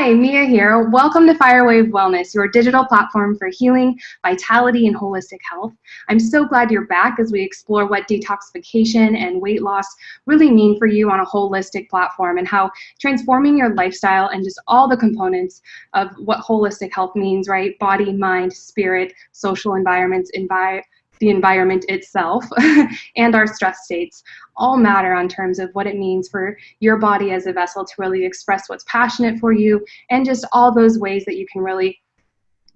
Hi, Mia here. Welcome to Firewave Wellness, your digital platform for healing, vitality, and holistic health. I'm so glad you're back as we explore what detoxification and weight loss really mean for you on a holistic platform and how transforming your lifestyle and just all the components of what holistic health means, right? Body, mind, spirit, social environments, the environment itself, and our stress states all matter on terms of what it means for your body as a vessel to really express what's passionate for you, and just all those ways that you can really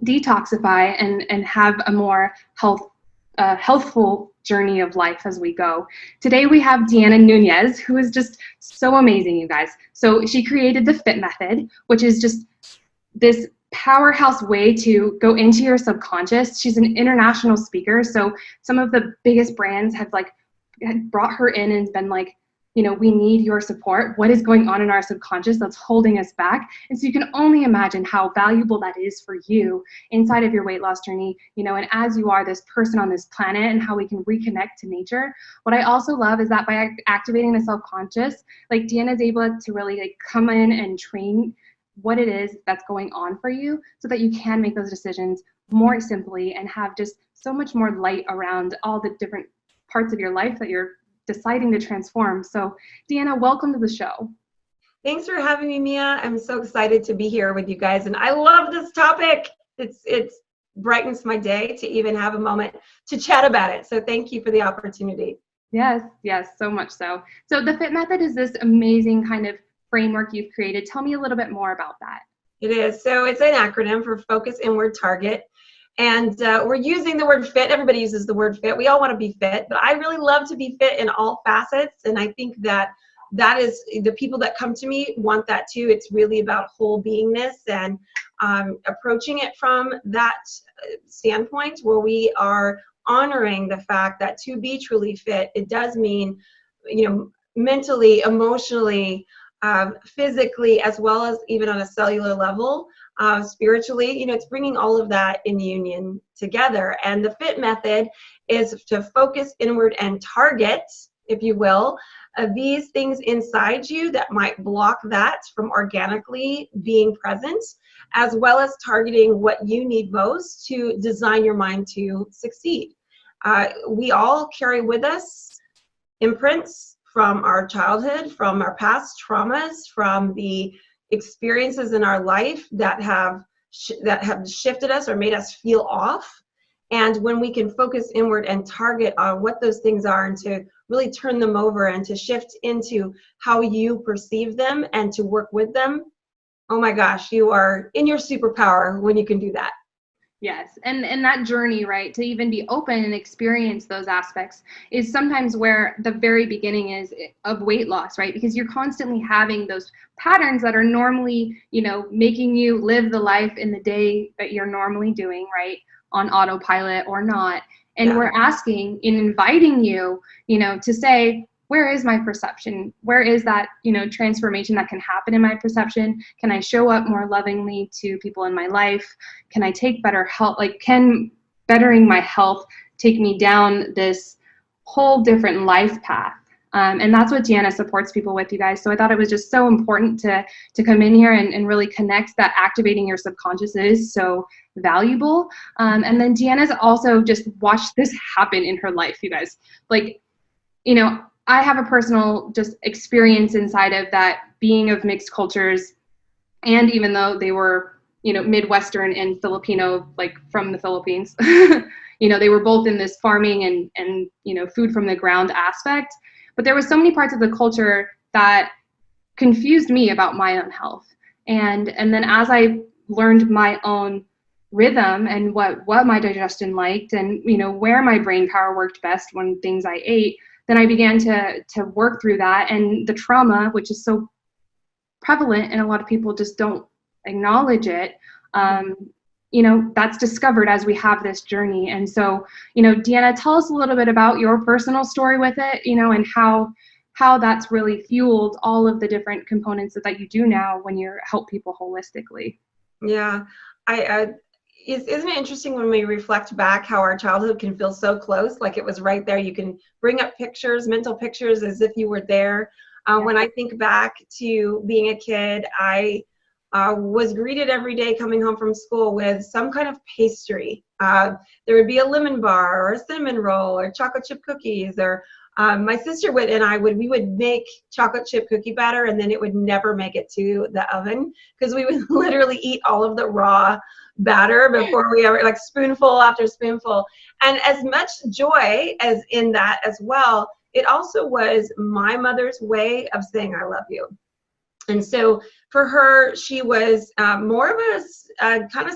detoxify and have a more healthful journey of life as we go. Today we have Deanna Nunez, who is just so amazing, you guys. So she created the F.I.T method, which is just this powerhouse way to go into your subconscious. She's an international speaker, so some of the biggest brands had brought her in and been like, you know, we need your support. What is going on in our subconscious that's holding us back? And so you can only imagine how valuable that is for you inside of your weight loss journey, you know, and as you are this person on this planet, and how we can reconnect to nature. What I also love is that by activating the subconscious, like Deanna is able to really come in and train what it is that's going on for you so that you can make those decisions more simply and have just so much more light around all the different parts of your life that you're deciding to transform. So Deanna, welcome to the show. Thanks for having me, Mia. I'm so excited to be here with you guys, and I love this topic. It brightens my day to even have a moment to chat about it. So thank you for the opportunity. Yes, so much so. So the F.I.T method is this amazing kind of framework you've created. Tell me a little bit more about that. It is. So it's an acronym for Focus Inward Target. And we're using the word fit. Everybody uses the word fit. We all want to be fit, but I really love to be fit in all facets. And I think that is the people that come to me want that too. It's really about whole beingness and approaching it from that standpoint where we are honoring the fact that to be truly fit, it does mean, you know, mentally, emotionally, physically, as well as even on a cellular level, spiritually, you know, it's bringing all of that in union together. And the F.I.T method is to focus inward and target, if you will, these things inside you that might block that from organically being present, as well as targeting what you need most to design your mind to succeed. We all carry with us imprints from our childhood, from our past traumas, from the experiences in our life that have shifted us or made us feel off. And when we can focus inward and target on what those things are and to really turn them over and to shift into how you perceive them and to work with them, oh my gosh, you are in your superpower when you can do that. Yes, and that journey, right, to even be open and experience those aspects is sometimes where the very beginning is of weight loss, right? Because you're constantly having those patterns that are normally, you know, making you live the life in the day that you're normally doing, right, on autopilot or not. And we're asking and inviting you, you know, to say, where is my perception? Where is that, you know, transformation that can happen in my perception? Can I show up more lovingly to people in my life? Can I take better health? Like, can bettering my health take me down this whole different life path? And that's what Deanna supports people with, you guys. So I thought it was just so important to come in here and really connect that activating your subconscious is so valuable. And then Deanna's also just watched this happen in her life, you guys. Like, you know, I have a personal just experience inside of that, being of mixed cultures. And even though they were, you know, Midwestern and Filipino, like from the Philippines, you know, they were both in this farming and, you know, food from the ground aspect. But there were so many parts of the culture that confused me about my own health. And then as I learned my own rhythm and what my digestion liked and, you know, where my brain power worked best when things I ate, then I began to work through that. And the trauma, which is so prevalent and a lot of people just don't acknowledge it, you know, that's discovered as we have this journey. And so, you know, Deanna, tell us a little bit about your personal story with it, you know, and how that's really fueled all of the different components that you do now when you help people holistically. Yeah, isn't it interesting when we reflect back how our childhood can feel so close, like it was right there. You can bring up pictures, mental pictures, as if you were there. When I think back to being a kid, I was greeted every day coming home from school with some kind of pastry. There would be a lemon bar or a cinnamon roll or chocolate chip cookies, or my sister would and I would make chocolate chip cookie batter, and then it would never make it to the oven because we would literally eat all of the raw batter before we ever, like spoonful after spoonful. And as much joy as in that as well, it also was my mother's way of saying I love you. And so for her, she was more of a kind of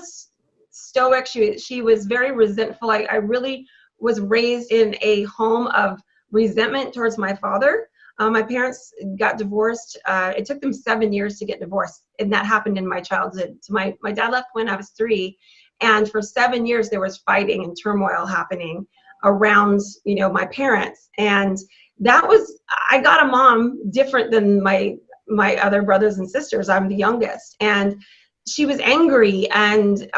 stoic. She was very resentful. I really was raised in a home of resentment towards my father. My parents got divorced. It took them 7 years to get divorced, and that happened in my childhood. So my dad left when I was 3, and for 7 years there was fighting and turmoil happening around, my parents. And that was, I got a mom different than my other brothers and sisters. I'm the youngest, and she was angry and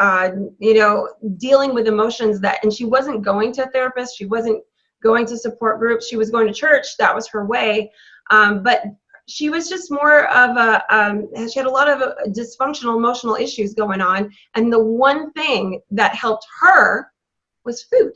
dealing with emotions and she wasn't going to a therapist. She wasn't going to support groups. She was going to church. That was her way. But she was just more of she had a lot of dysfunctional emotional issues going on. And the one thing that helped her was food.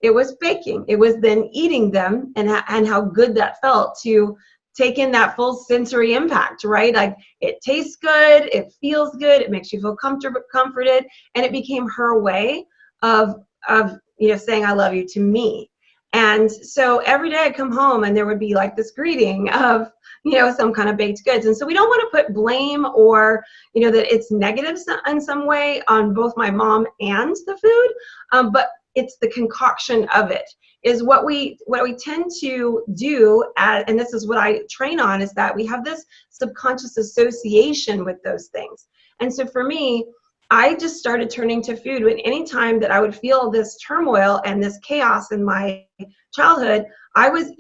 It was baking. It was then eating them and how good that felt to take in that full sensory impact, right? Like it tastes good, it feels good, it makes you feel comforted, and it became her way of saying I love you to me. And so every day I'd come home and there would be like this greeting of some kind of baked goods. And so we don't want to put blame or that it's negative in some way on both my mom and the food, but it's the concoction of it is what we tend to do, and this is what I train on, is that we have this subconscious association with those things. And so for me, I just started turning to food when any time that I would feel this turmoil and this chaos in my childhood, I was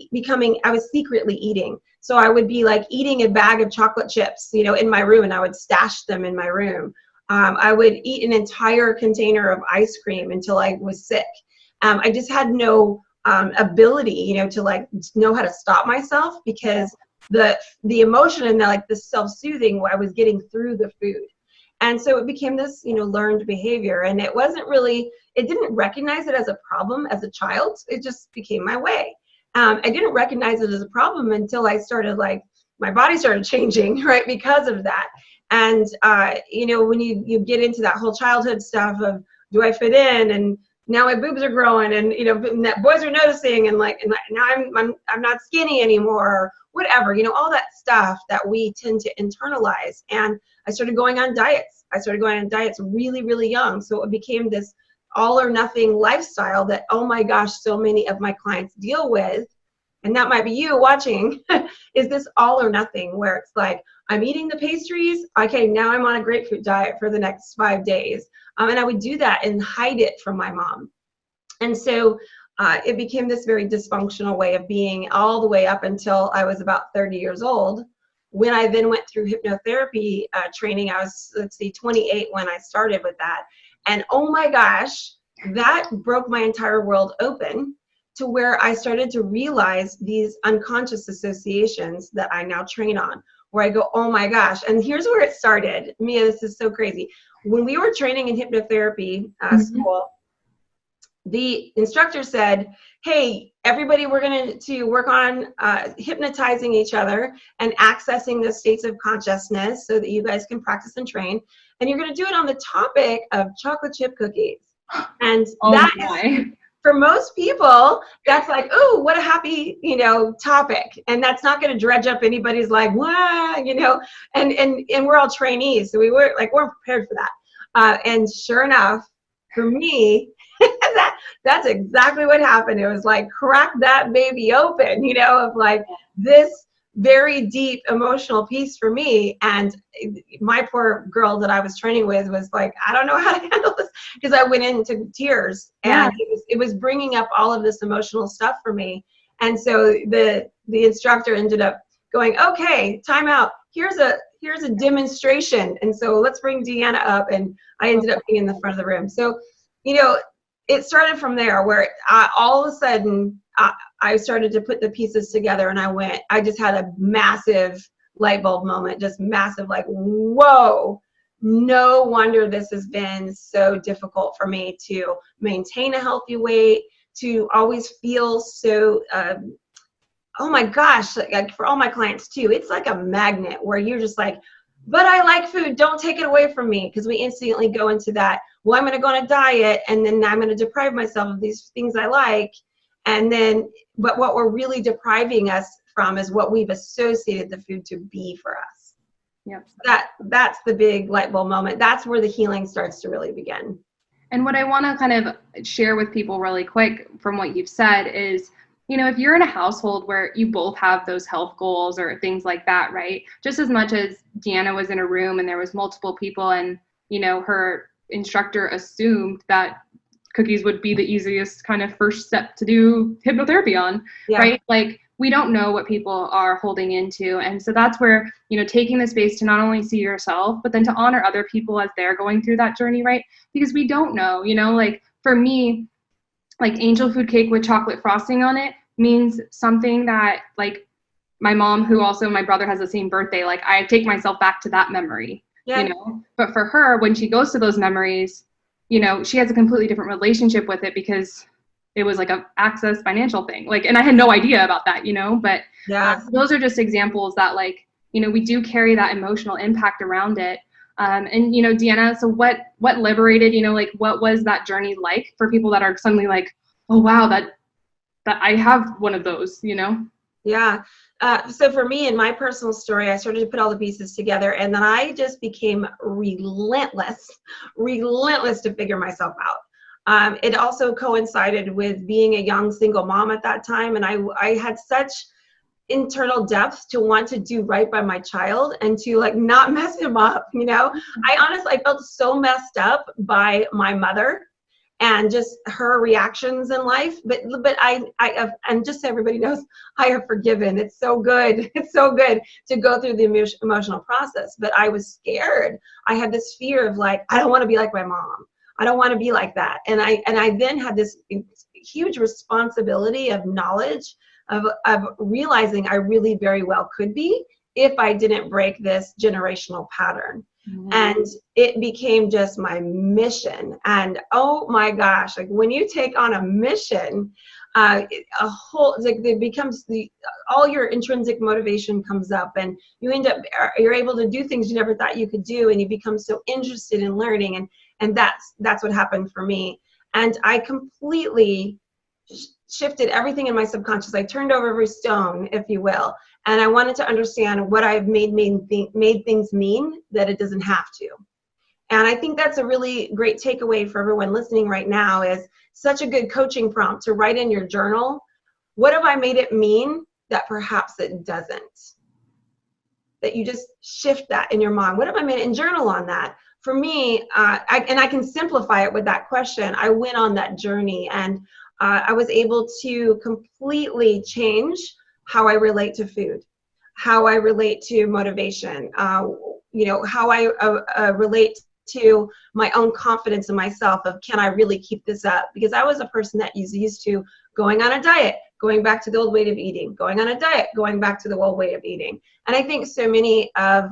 secretly eating. So I would be like eating a bag of chocolate chips, in my room, and I would stash them in my room. I would eat an entire container of ice cream until I was sick. I just had no ability, to like know how to stop myself because the emotion and the self-soothing I was getting through the food. And so it became this, learned behavior, and it didn't recognize it as a problem as a child. It just became my way. I didn't recognize it as a problem until I started my body started changing, right, because of that. And, when you get into that whole childhood stuff of, do I fit in? And now my boobs are growing and, boys are noticing and now I'm not skinny anymore, or whatever, all that stuff that we tend to internalize. And I started going on diets. I started going on diets really, really young. So it became this all or nothing lifestyle that, oh my gosh, so many of my clients deal with. And that might be you watching, is this all or nothing where it's like, I'm eating the pastries. Okay, now I'm on a grapefruit diet for the next 5 days. And I would do that and hide it from my mom. And so it became this very dysfunctional way of being all the way up until I was about 30 years old. When I then went through hypnotherapy training, I was, 28 when I started with that. And oh my gosh, that broke my entire world open to where I started to realize these unconscious associations that I now train on, where I go, oh my gosh. And here's where it started. Mia, this is so crazy. When we were training in hypnotherapy school, the instructor said, hey, everybody, we're going to work on hypnotizing each other and accessing the states of consciousness so that you guys can practice and train. And you're going to do it on the topic of chocolate chip cookies. And is, for most people, that's like, oh, what a happy, topic. And that's not going to dredge up anybody's wow, and we're all trainees. So we're prepared for that. And sure enough, for me, that's exactly what happened. It was like, crack that baby open, of this very deep emotional piece for me. And my poor girl that I was training with was like, I don't know how to handle this, because I went into tears and it was bringing up all of this emotional stuff for me. And so the instructor ended up going, okay, time out. Here's a demonstration. And so let's bring Deanna up. And I ended up being in the front of the room. So, it started from there where all of a sudden I started to put the pieces together, and I just had a massive light bulb moment, just massive, whoa, no wonder this has been so difficult for me to maintain a healthy weight, to always feel so, oh my gosh, like for all my clients too, it's like a magnet where you're just like, but I like food, don't take it away from me, because we instantly go into that, well, I'm going to go on a diet and then I'm going to deprive myself of these things I like. And then, but what we're really depriving us from is what we've associated the food to be for us. Yep. That's the big light bulb moment. That's where the healing starts to really begin. And what I want to kind of share with people really quick from what you've said is, you know, if you're in a household where you both have those health goals or things like that, right? Just as much as Deanna was in a room and there was multiple people and, you know, her instructor assumed that cookies would be the easiest kind of first step to do hypnotherapy on, right? Like, we don't know what people are holding into. And so that's where, you know, taking the space to not only see yourself, but then to honor other people as they're going through that journey, right? Because we don't know, you know, like for me, like angel food cake with chocolate frosting on it means something that, like, my mom, who also my brother has the same birthday, like I take myself back to that memory, you know. But for her, when she goes to those memories, you know, she has a completely different relationship with it because it was like a access financial thing. Like, and I had no idea about that, you know, but those are just examples that, like, you know, we do carry that emotional impact around it. And, you know, Deanna, so what liberated, you know, like what was that journey like for people that are suddenly like, oh, wow, that I have one of those, you know? Yeah. So for me, in my personal story, I started to put all the pieces together, and then I just became relentless to figure myself out. It also coincided with being a young single mom at that time, and I had such internal depth to want to do right by my child and to like not mess him up, you know. I felt so messed up by my mother and just her reactions in life, but I have, and just so everybody knows, I have forgiven. It's so good. It's so good to go through the emotional process. But I was scared. I had this fear of like, I don't want to be like my mom. I don't want to be like that. And I then had this huge responsibility of knowledge of realizing I really very well could be if I didn't break this generational pattern. And it became just my mission. And oh my gosh, like when you take on a mission, a whole, like it becomes all your intrinsic motivation comes up, and you're able to do things you never thought you could do, and you become so interested in learning, and that's what happened for me. And I completely shifted everything in my subconscious. I turned over every stone, if you will, and I wanted to understand what I've made things mean that it doesn't have to. And I think that's a really great takeaway for everyone listening right now, is such a good coaching prompt to write in your journal, what have I made it mean that perhaps it doesn't? That you just shift that in your mind. What have I made it, and journal on that. For me, I can simplify it with that question. I went on that journey, and I was able to completely change how I relate to food, how I relate to motivation, you know, how I relate to my own confidence in myself of, can I really keep this up? Because I was a person that is used to going on a diet, going back to the old way of eating, going on a diet, going back to the old way of eating. And I think so many of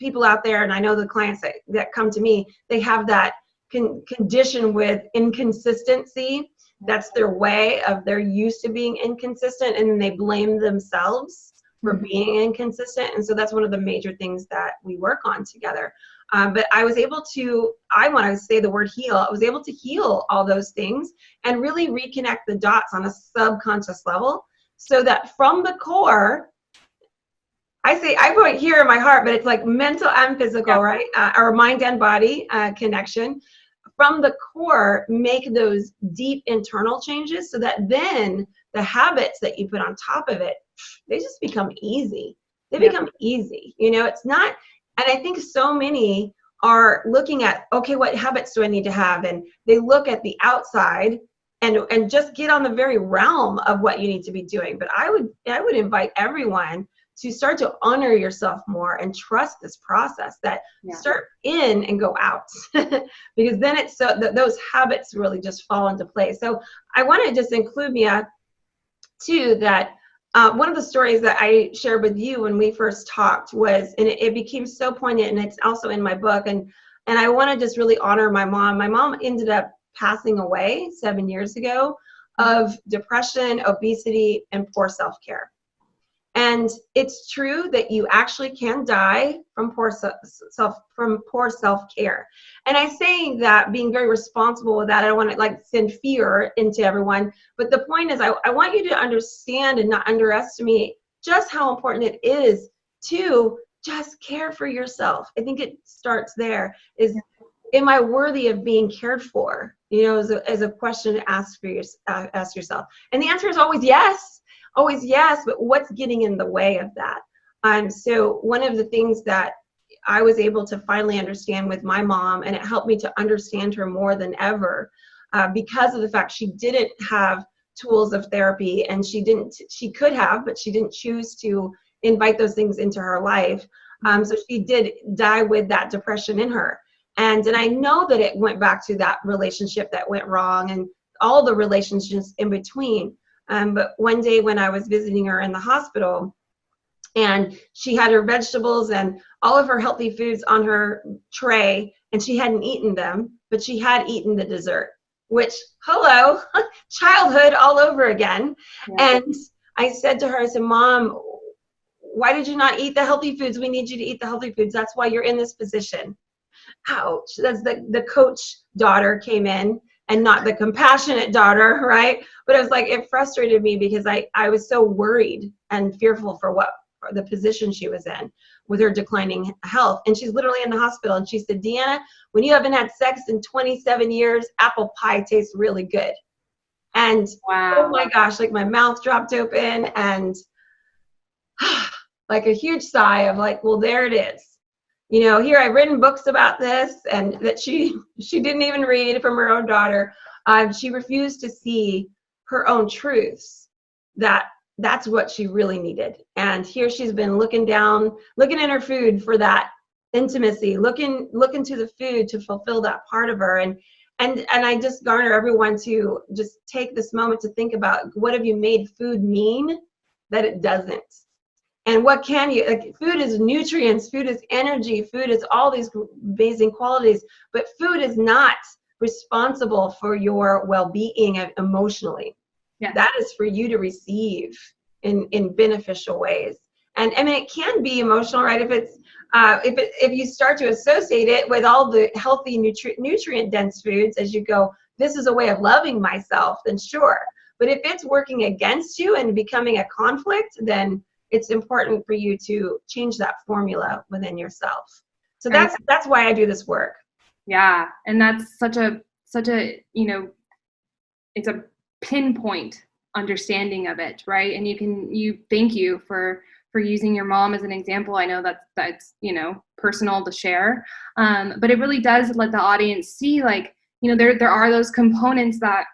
people out there, and I know the clients that come to me, they have that condition with inconsistency. That's their way of, they're used to being inconsistent, and then they blame themselves for being inconsistent. And so that's one of the major things that we work on together. But I was able to, I want to say the word heal, I was able to heal all those things and really reconnect the dots on a subconscious level, so that from the core, I say, I put here in my heart, but it's like mental and physical, right? Or mind and body connection. From the core, make those deep internal changes, so that then the habits that you put on top of it, they just become easy. They become easy. You know, it's not, and I think so many are looking at, okay, what habits do I need to have? And they look at the outside and just get on the very realm of what you need to be doing. But I would invite everyone to start to honor yourself more and trust this process, that start in and go out, because then it's so those habits really just fall into place. So I want to just include, Mia, too, that one of the stories that I shared with you when we first talked was, and it became so poignant, and it's also in my book, and I want to just really honor my mom. My mom ended up passing away 7 years ago of depression, obesity, and poor self-care. And it's true that you actually can die from poor self-care. And I'm saying that being very responsible with that. I don't want to like send fear into everyone, but the point is I want you to understand and not underestimate just how important it is to just care for yourself. I think it starts there. Is, am I worthy of being cared for? You know, as a question to ask ask yourself. And the answer is always yes. Always yes, but what's getting in the way of that? So one of the things that I was able to finally understand with my mom, and it helped me to understand her more than ever, because of the fact she didn't have tools of therapy, and she could have, but she didn't choose to invite those things into her life. So she did die with that depression in her. And I know that it went back to that relationship that went wrong and all the relationships in between. But one day when I was visiting her in the hospital, and she had her vegetables and all of her healthy foods on her tray, and she hadn't eaten them, but she had eaten the dessert, which, hello, childhood all over again. Yeah. And I said to her, I said, Mom, why did you not eat the healthy foods? We need you to eat the healthy foods. That's why you're in this position. Ouch. That's the coach daughter came in, and not the compassionate daughter, right? But it was like, it frustrated me because I was so worried and fearful for the position she was in with her declining health. And she's literally in the hospital. And she said, Deanna, when you haven't had sex in 27 years, apple pie tastes really good. And wow. Oh my gosh, like my mouth dropped open, and like a huge sigh of like, well, there it is. You know, here I've written books about this, and that she didn't even read from her own daughter. She refused to see her own truths, that's what she really needed. And here she's been looking in her food for that intimacy, looking to the food to fulfill that part of her. And I just garner everyone to just take this moment to think about, what have you made food mean that it doesn't? And what can you, like, food is nutrients, food is energy, food is all these amazing qualities, but food is not responsible for your well-being emotionally. Yeah. That is for you to receive in beneficial ways. And I mean, it can be emotional, right? If you start to associate it with all the healthy nutrient dense foods, as you go, this is a way of loving myself, then sure. But if it's working against you and becoming a conflict, then it's important for you to change that formula within yourself. So that's why I do this work. Yeah, and that's such a you know, it's a pinpoint understanding of it, right? And thank you for using your mom as an example. I know that's you know, personal to share, but it really does let the audience see, like, you know, there are those components that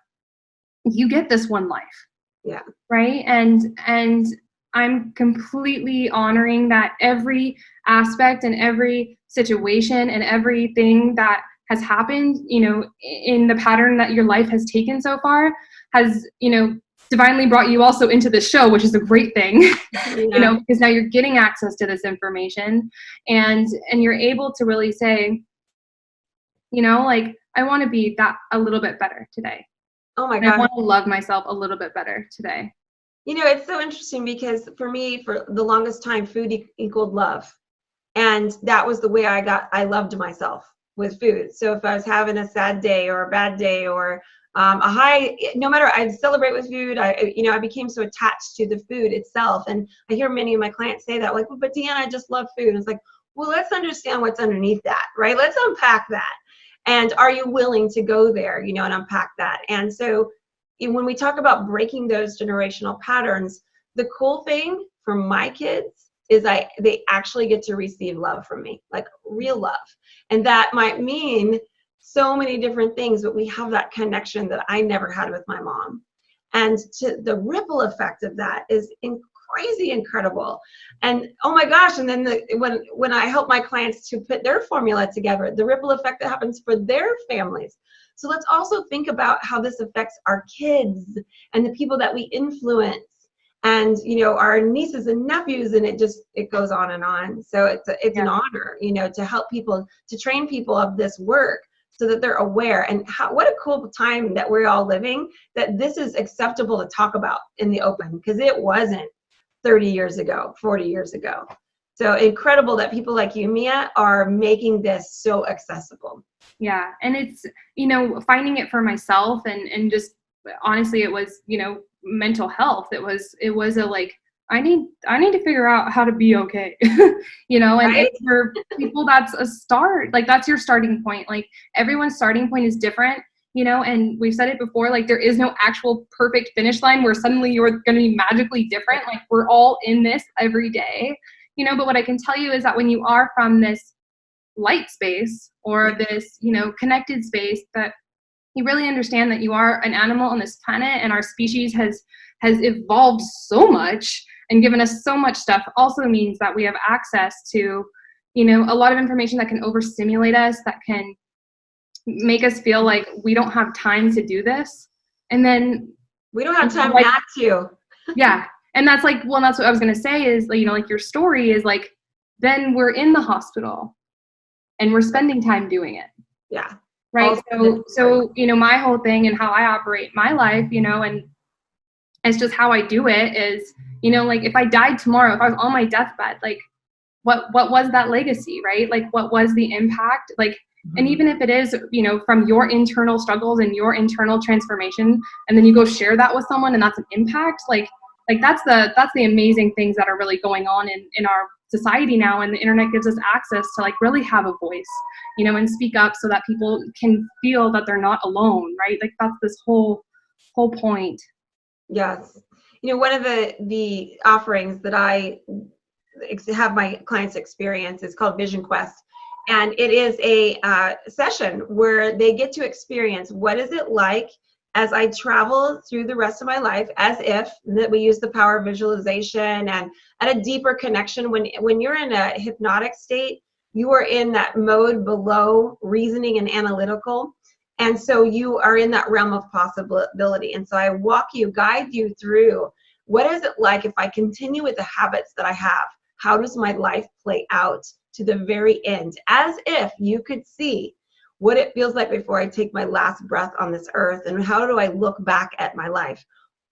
you get this one life. Yeah. Right. And I'm completely honoring that every aspect and every situation and everything that has happened, you know, in the pattern that your life has taken so far has, you know, divinely brought you also into the show, which is a great thing. Yeah. You know, because now you're getting access to this information, and you're able to really say, you know, like, I want to be that a little bit better today. Oh my God. I want to love myself a little bit better today. You know, it's so interesting because for me, for the longest time, food equaled love. And that was the way I loved myself, with food. So if I was having a sad day or a bad day or a high, no matter, I'd celebrate with food. I became so attached to the food itself. And I hear many of my clients say that, like, well, but Deanna, I just love food. And it's like, well, let's understand what's underneath that, right? Let's unpack that. And are you willing to go there, you know, and unpack that? And so when we talk about breaking those generational patterns, the cool thing for my kids is they actually get to receive love from me, like real love. And that might mean so many different things, but we have that connection that I never had with my mom. And the ripple effect of that is crazy incredible. And oh my gosh, and then when I help my clients to put their formula together, the ripple effect that happens for their families. So let's also think about how this affects our kids and the people that we influence. and our nieces and nephews, and it goes on and on. So it's an honor, to help people, to train people of this work so that they're aware. And what a cool time that we're all living, that this is acceptable to talk about in the open, because it wasn't 30 years ago, 40 years ago. So incredible that people like you, Mia, are making this so accessible. Yeah. And it's, finding it for myself, and just honestly, it was, mental health. It was a like, I need to figure out how to be okay, and Right? for people, that's a start. Like, that's your starting point. Like, everyone's starting point is different, and we've said it before, like, there is no actual perfect finish line where suddenly you're going to be magically different. Like, we're all in this every day, but what I can tell you is that when you are from this light space, or this, connected space, that you really understand that you are an animal on this planet, and our species has evolved so much and given us so much stuff, also means that we have access to, a lot of information that can overstimulate us, that can make us feel like we don't have time to do this. And then we don't have time not to. Yeah. And that's like, well, that's what I was going to say is, like, your story is like, then we're in the hospital and we're spending time doing it. Yeah. Right. So, my whole thing and how I operate my life, and it's just how I do it is, like, if I died tomorrow, if I was on my deathbed, like, what was that legacy, right? Like, what was the impact? Like, and even if it is, from your internal struggles and your internal transformation, and then you go share that with someone and that's an impact, like that's the amazing things that are really going on in our society now. And the internet gives us access to, like, really have a voice, and speak up so that people can feel that they're not alone, right? Like, that's this whole point. Yes. One of the offerings that I have my clients experience is called Vision Quest. And it is a session where they get to experience what is it like as I travel through the rest of my life, as if that we use the power of visualization and at a deeper connection. When you're in a hypnotic state, you are in that mode below reasoning and analytical. And so you are in that realm of possibility. And so I guide you through, what is it like if I continue with the habits that I have? How does my life play out to the very end? As if you could see what it feels like before I take my last breath on this earth, and how do I look back at my life?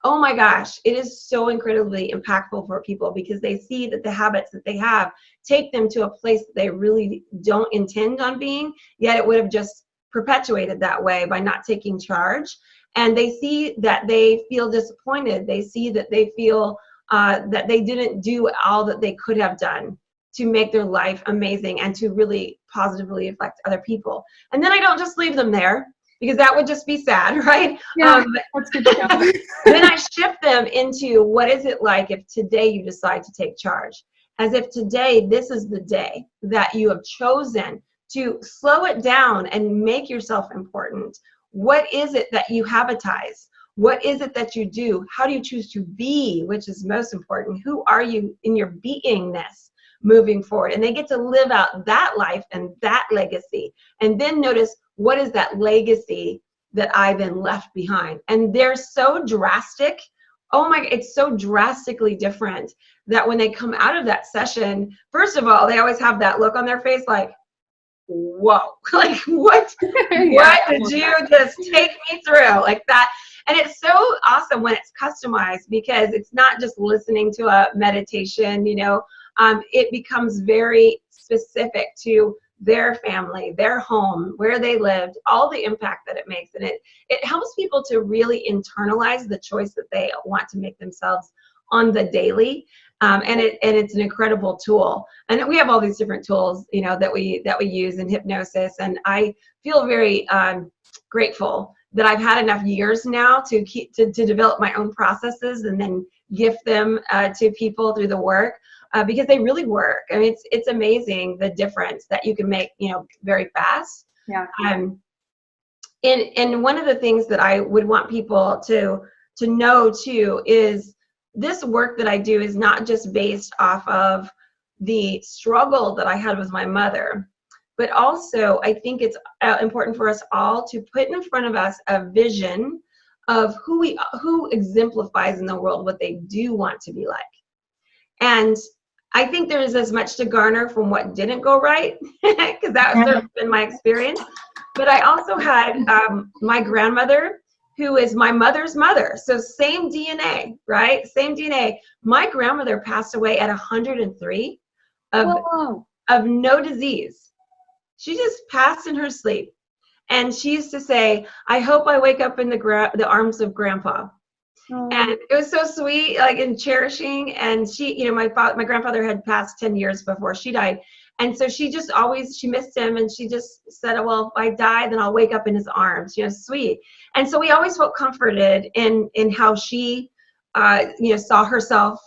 Oh my gosh, it is so incredibly impactful for people, because they see that the habits that they have take them to a place that they really don't intend on being, yet it would have just perpetuated that way by not taking charge. And they see that they feel disappointed. They see that they feel that they didn't do all that they could have done to make their life amazing and to really positively affect other people. And then I don't just leave them there, because that would just be sad, right? Yeah, that's good to know. Then I shift them into, what is it like if today you decide to take charge? As if today, this is the day that you have chosen to slow it down and make yourself important. What is it that you habitize? What is it that you do? How do you choose to be, which is most important? Who are you in your beingness moving forward? And they get to live out that life and that legacy. And then notice, what is that legacy that I then left behind? And they're so drastic. Oh my, it's so drastically different that when they come out of that session, first of all, they always have that look on their face like, whoa, like what did you just take me through, like that? And it's so awesome when it's customized, because it's not just listening to a meditation, it becomes very specific to their family, their home, where they lived, all the impact that it makes. And it helps people to really internalize the choice that they want to make themselves on the daily. And it's an incredible tool. And we have all these different tools, that we use in hypnosis. And I feel very grateful that I've had enough years now to develop my own processes and then gift them to people through the work, because they really work. I mean, it's amazing the difference that you can make, very fast. Yeah. And one of the things that I would want people to know too is, this work that I do is not just based off of the struggle that I had with my mother, but also I think it's important for us all to put in front of us a vision of who exemplifies in the world what they do want to be like. And I think there is as much to garner from what didn't go right, because that has certainly been my experience. But I also had my grandmother, who is my mother's mother. So same DNA, right? Same DNA. My grandmother passed away at 103 of no disease. She just passed in her sleep. And she used to say, I hope I wake up in the arms of Grandpa. And it was so sweet, like, and cherishing. And she, you know, my grandfather had passed 10 years before she died. And so she just always, she missed him. And she just said, well, if I die, then I'll wake up in his arms, you know, sweet. And so we always felt comforted in how she, you know, saw herself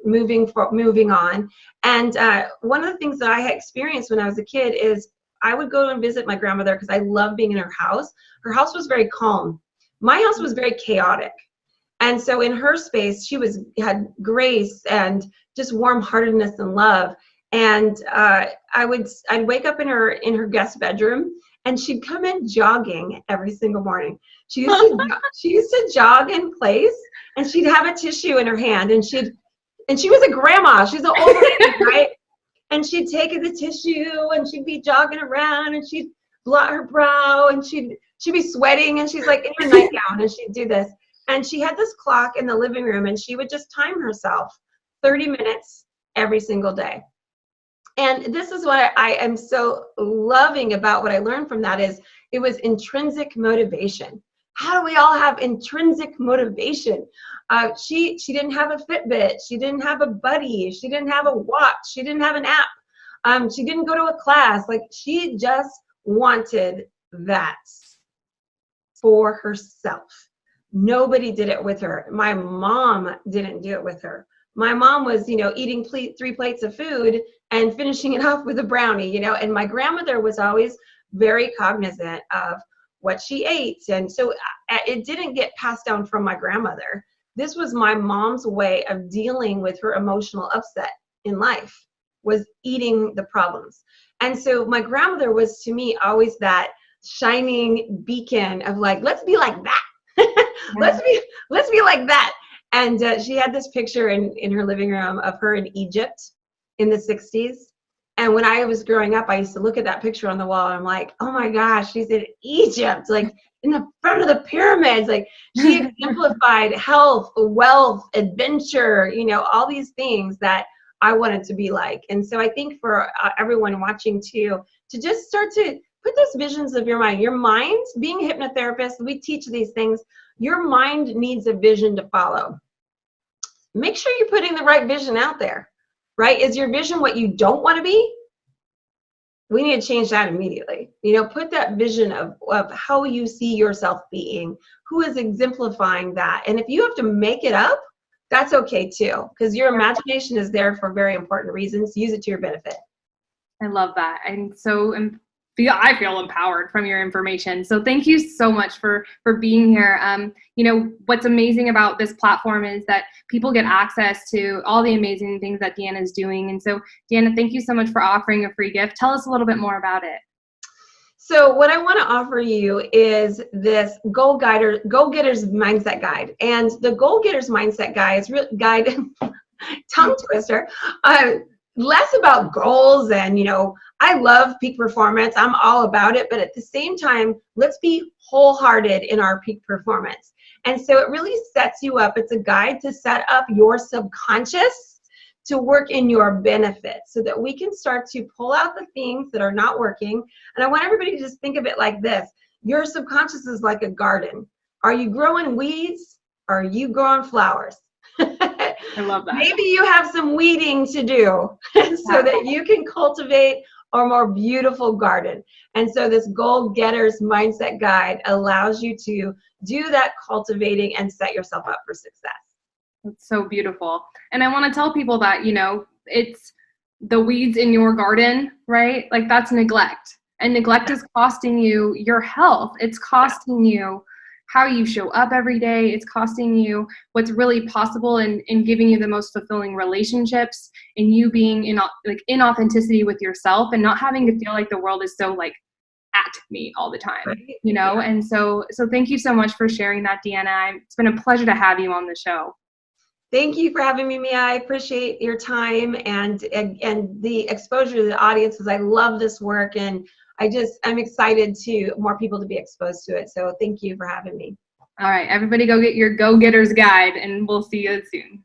moving on. And one of the things that I had experienced when I was a kid is I would go and visit my grandmother because I loved being in her house. Her house was very calm. My house was very chaotic. And so in her space, she had grace and just warm-heartedness and love. And I'd wake up in her guest bedroom, and she'd come in jogging every single morning. She used to jog in place, and she'd have a tissue in her hand, and she was a grandma. She's an old lady, right? And she'd take the tissue, and she'd be jogging around, and she'd blot her brow, and she'd be sweating, and she's like in her nightgown, and she'd do this. And she had this clock in the living room, and she would just time herself 30 minutes every single day. And this is what I am so loving about what I learned from that is it was intrinsic motivation. How do we all have intrinsic motivation? She didn't have a Fitbit. She didn't have a buddy. She didn't have a watch. She didn't have an app. She didn't go to a class. Like, she just wanted that for herself. Nobody did it with her. My mom didn't do it with her. My mom was, you know, eating 3 plates of food and finishing it off with a brownie, you know, and my grandmother was always very cognizant of what she ate. And so it didn't get passed down from my grandmother. This was my mom's way of dealing with her emotional upset in life, was eating the problems. And so my grandmother was, to me, always that shining beacon of like, let's be like that. let's be like that. And she had this picture in her living room of her in Egypt in the 60s. And when I was growing up, I used to look at that picture on the wall, and I'm like, oh my gosh, she's in Egypt, like in the front of the pyramids. Like, she exemplified health, wealth, adventure, you know, all these things that I wanted to be like. And so I think for everyone watching too, to just start to put those visions of your mind, being a hypnotherapist, we teach these things. Your mind needs a vision to follow. Make sure you're putting the right vision out there, right? Is your vision what you don't want to be? We need to change that immediately. You know, put that vision of how you see yourself being, who is exemplifying that. And if you have to make it up, that's okay too, because your imagination is there for very important reasons. Use it to your benefit. I love that. I feel empowered from your information. So thank you so much for being here. You know, what's amazing about this platform is that people get access to all the amazing things that Deanna is doing. And so, Deanna, thank you so much for offering a free gift. Tell us a little bit more about it. So what I want to offer you is this Goal Getter's Mindset Guide. And the Goal Getter's Mindset Guide, tongue twister, less about goals and, you know, I love peak performance. I'm all about it. But at the same time, let's be wholehearted in our peak performance. And so it really sets you up. It's a guide to set up your subconscious to work in your benefit so that we can start to pull out the things that are not working. And I want everybody to just think of it like this. Your subconscious is like a garden. Are you growing weeds? Or are you growing flowers? I love that. Maybe you have some weeding to do so that you can cultivate a more beautiful garden. And so this Goal Getter's Mindset Guide allows you to do that cultivating and set yourself up for success. It's so beautiful. And I want to tell people that, you know, it's the weeds in your garden, right? Like, that's neglect. And neglect is costing you your health. It's costing you how you show up every day. It's costing you what's really possible in giving you the most fulfilling relationships, and you being in authenticity with yourself and not having to feel like the world is so like at me all the time, Right. you know? Yeah. And so thank you so much for sharing that, Deanna. It's been a pleasure to have you on the show. Thank you for having me, Mia. I appreciate your time and the exposure to the audience, because I love this work, and I'm excited to more people to be exposed to it. So thank you for having me. All right, everybody go get your Go-Getters Guide, and we'll see you soon.